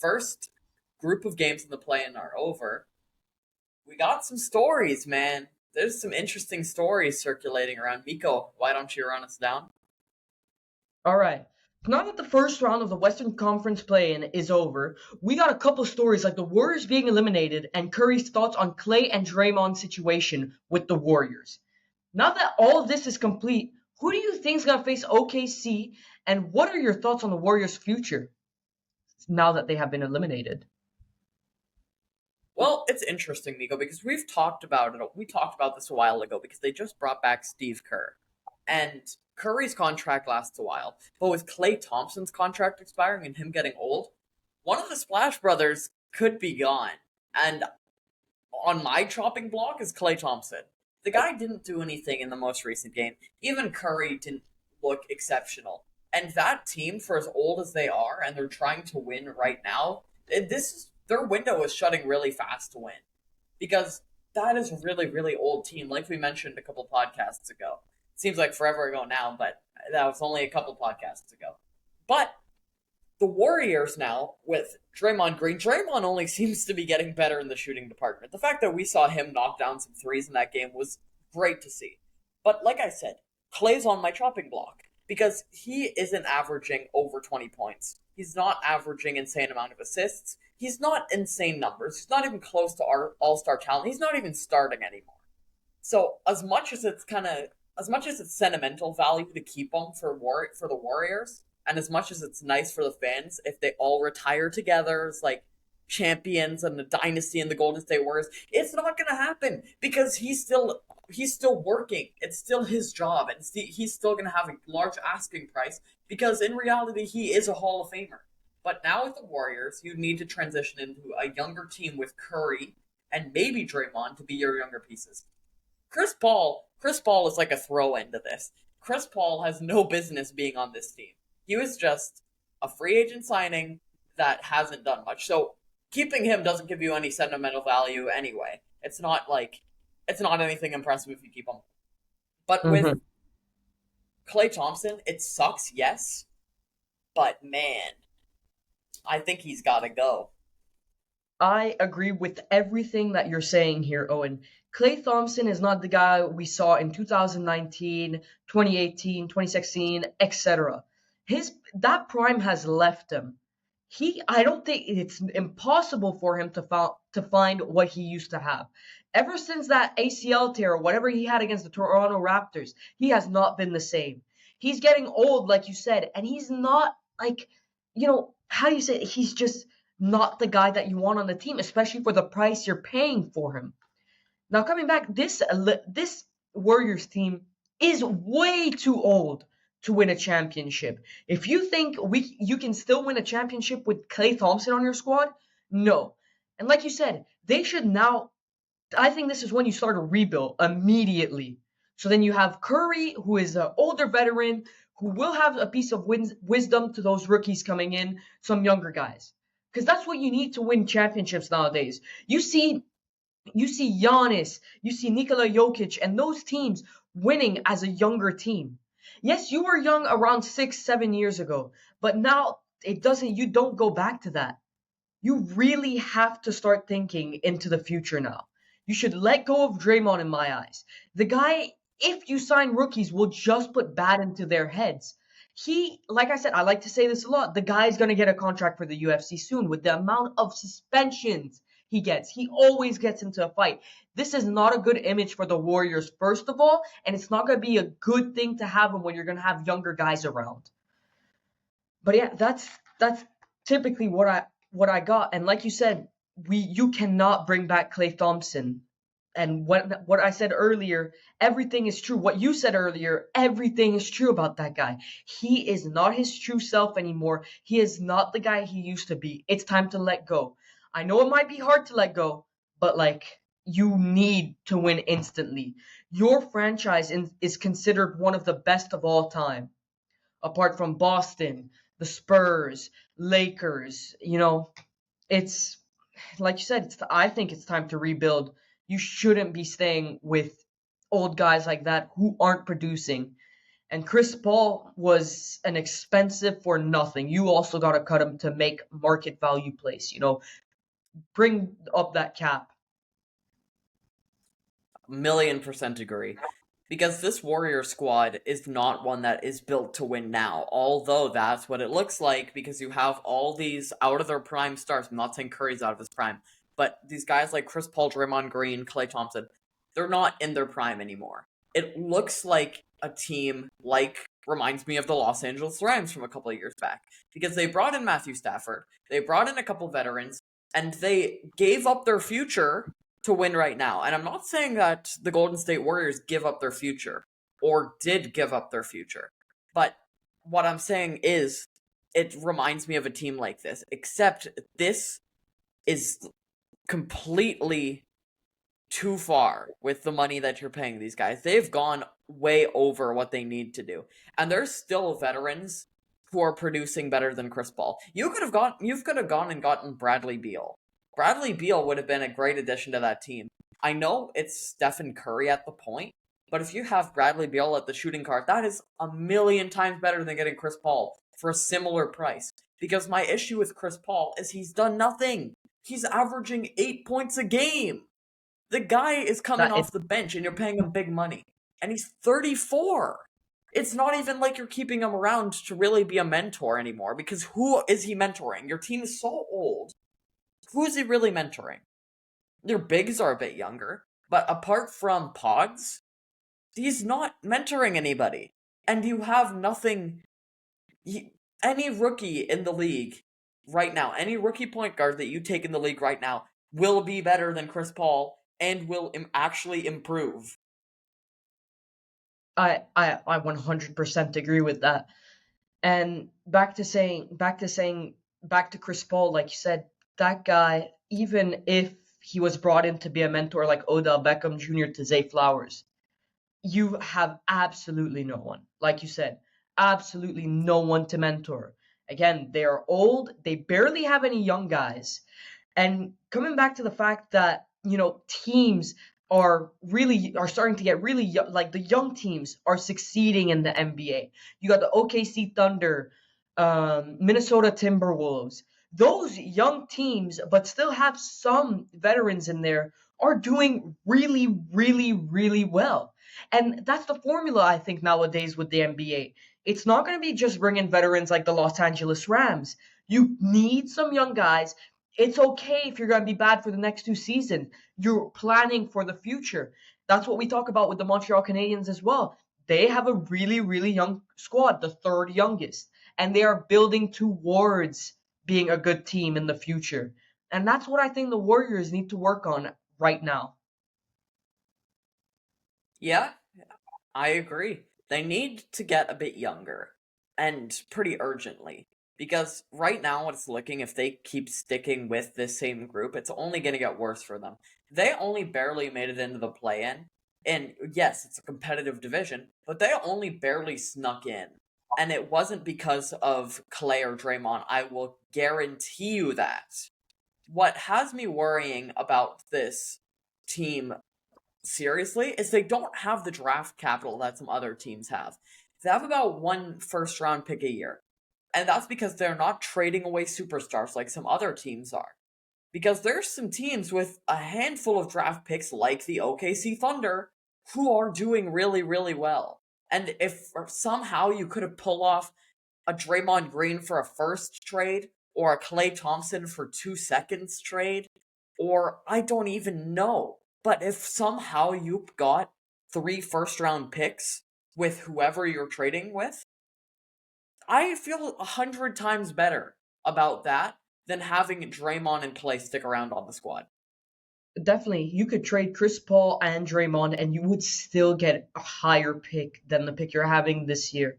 First group of games in the play-in are over. We got some stories, man. There's some interesting stories circulating around. Miko, why don't you run us down? All right. Now that the first round of the Western Conference play-in is over, we got a couple stories like the Warriors being eliminated and Curry's thoughts on Klay and Draymond's situation with the Warriors. Now that all of this is complete, who do you think is going to face OKC, and what are your thoughts on the Warriors' future now that they have been eliminated? Well, it's interesting, Miko, because we've talked about it. We talked about this a while ago because they just brought back Steve Kerr. And Curry's contract lasts a while. But with Klay Thompson's contract expiring and him getting old, one of the Splash Brothers could be gone. And on my chopping block is Klay Thompson. The guy didn't do anything in the most recent game. Even Curry didn't look exceptional. And that team, for as old as they are, and they're trying to win right now, their window is shutting really fast to win. Because that is a really, really old team, like we mentioned a couple podcasts ago. It seems like forever ago now, but that was only a couple podcasts ago. But the Warriors now, with Draymond Green, Draymond only seems to be getting better in the shooting department. The fact that we saw him knock down some threes in that game was great to see. But like I said, Klay's on my chopping block because he isn't averaging over 20 points. He's not averaging insane amount of assists. He's not insane numbers. He's not even close to our all-star talent. He's not even starting anymore. So as much as it's sentimental value to keep him for the Warriors, and as much as it's nice for the fans if they all retire together as like champions and the dynasty and the Golden State Warriors, it's not going to happen because he's still working. It's still his job, and he's still going to have a large asking price because in reality he is a Hall of Famer. But now with the Warriors, you need to transition into a younger team with Curry and maybe Draymond to be your younger pieces. Chris Paul is like a throw in to this. Chris Paul has no business being on this team. He was just a free agent signing that hasn't done much. So keeping him doesn't give you any sentimental value anyway. It's not anything impressive if you keep him. But with Klay Thompson, it sucks, yes. But man, I think he's got to go. I agree with everything that you're saying here, Owen. Klay Thompson is not the guy we saw in 2019, 2018, 2016, etc. That prime has left him. I don't think it's impossible for him to find what he used to have. Ever since that ACL tear, whatever he had against the Toronto Raptors, he has not been the same. He's getting old, like you said, and he's not like, how do you say it? He's just not the guy that you want on the team, especially for the price you're paying for him. Now coming back, this Warriors team is way too old to win a championship. If you think you can still win a championship with Klay Thompson on your squad, no. And like you said, they should now. I think this is when you start a rebuild immediately. So then you have Curry, who is an older veteran, who will have a piece of wisdom to those rookies coming in, some younger guys. Because that's what you need to win championships nowadays. You see Giannis, you see Nikola Jokic, and those teams winning as a younger team. Yes, you were young around 6, 7 years ago, but now you don't go back to that. You really have to start thinking into the future now. You should let go of Draymond in my eyes. The guy, if you sign rookies, will just put bad into their heads. Like I said, I like to say this a lot, the guy's going to get a contract for the UFC soon with the amount of suspensions he gets. He always gets into a fight. This is not a good image for the Warriors, first of all, and it's not going to be a good thing to have when you're going to have younger guys around. But yeah, that's typically what I got. And like you said, you cannot bring back Klay Thompson. And what I said earlier, everything is true. What you said earlier, everything is true about that guy. He is not his true self anymore. He is not the guy he used to be. It's time to let go. I know it might be hard to let go, but you need to win instantly. Your franchise is considered one of the best of all time, apart from Boston, the Spurs, Lakers. It's like you said. I think it's time to rebuild. You shouldn't be staying with old guys like that who aren't producing. And Chris Paul was an expensive for nothing. You also got to cut him to make market value plays, bring up that cap. Million% agree. Because this Warrior squad is not one that is built to win now, although that's what it looks like because you have all these out of their prime stars. I'm not saying Curry's out of his prime, but these guys like Chris Paul, Draymond Green, Klay Thompson, they're not in their prime anymore. It looks like a team like reminds me of the Los Angeles Rams from a couple of years back because they brought in Matthew Stafford, they brought in a couple veterans, and they gave up their future to win right now. And I'm not saying that the Golden State Warriors give up their future or did give up their future. But what I'm saying is it reminds me of a team like this, except this is completely too far with the money that you're paying these guys. They've gone way over what they need to do. And there's still veterans who are producing better than Chris Paul. You could have gone and gotten Bradley Beal. Bradley Beal would have been a great addition to that team. I know it's Stephen Curry at the point, but if you have Bradley Beal at the shooting guard, that is a million times better than getting Chris Paul for a similar price. Because my issue with Chris Paul is he's done nothing. He's averaging 8 points a game. The guy is coming That it, off the bench and you're paying him big money. And he's 34. It's not even like you're keeping him around to really be a mentor anymore because who is he mentoring? Your team is so old. Who is he really mentoring? Their bigs are a bit younger, but apart from Pods, he's not mentoring anybody. And you have nothing. Any rookie in the league right now, any rookie point guard that you take in the league right now will be better than Chris Paul and will actually improve. I 100% agree with that. And back to Chris Paul, like you said, that guy, even if he was brought in to be a mentor like Odell Beckham Jr. to Zay Flowers, you have absolutely no one. Like you said, absolutely no one to mentor. Again, they are old. They barely have any young guys. And coming back to the fact that, teams are starting to get really young, like the young teams are succeeding in the NBA. You got the OKC Thunder, Minnesota Timberwolves. Those young teams, but still have some veterans in there, are doing really, really, really well. And that's the formula, I think, nowadays with the NBA. It's not going to be just bringing veterans like the Los Angeles Rams. You need some young guys. It's okay if you're going to be bad for the next 2 seasons. You're planning for the future. That's what we talk about with the Montreal Canadiens as well. They have a really, really young squad, the third youngest, and they are building towards being a good team in the future. And that's what I think the Warriors need to work on right now. Yeah, I agree. They need to get a bit younger and pretty urgently. Because right now, it's looking if they keep sticking with this same group, it's only going to get worse for them. They only barely made it into the play in. And yes, it's a competitive division, but they only barely snuck in. And it wasn't because of Klay or Draymond. I will guarantee you that. What has me worrying about this team seriously is they don't have the draft capital that some other teams have. They have about one first round pick a year. And that's because they're not trading away superstars like some other teams are. Because there's some teams with a handful of draft picks like the OKC Thunder who are doing really, really well. And if somehow you could have pulled off a Draymond Green for a first trade, or a Klay Thompson for 2 seconds trade, or I don't even know. But if somehow you got 3 first round picks with whoever you're trading with, I feel 100 times better about that than having Draymond and Klay stick around on the squad. Definitely, you could trade Chris Paul and Draymond, and you would still get a higher pick than the pick you're having this year.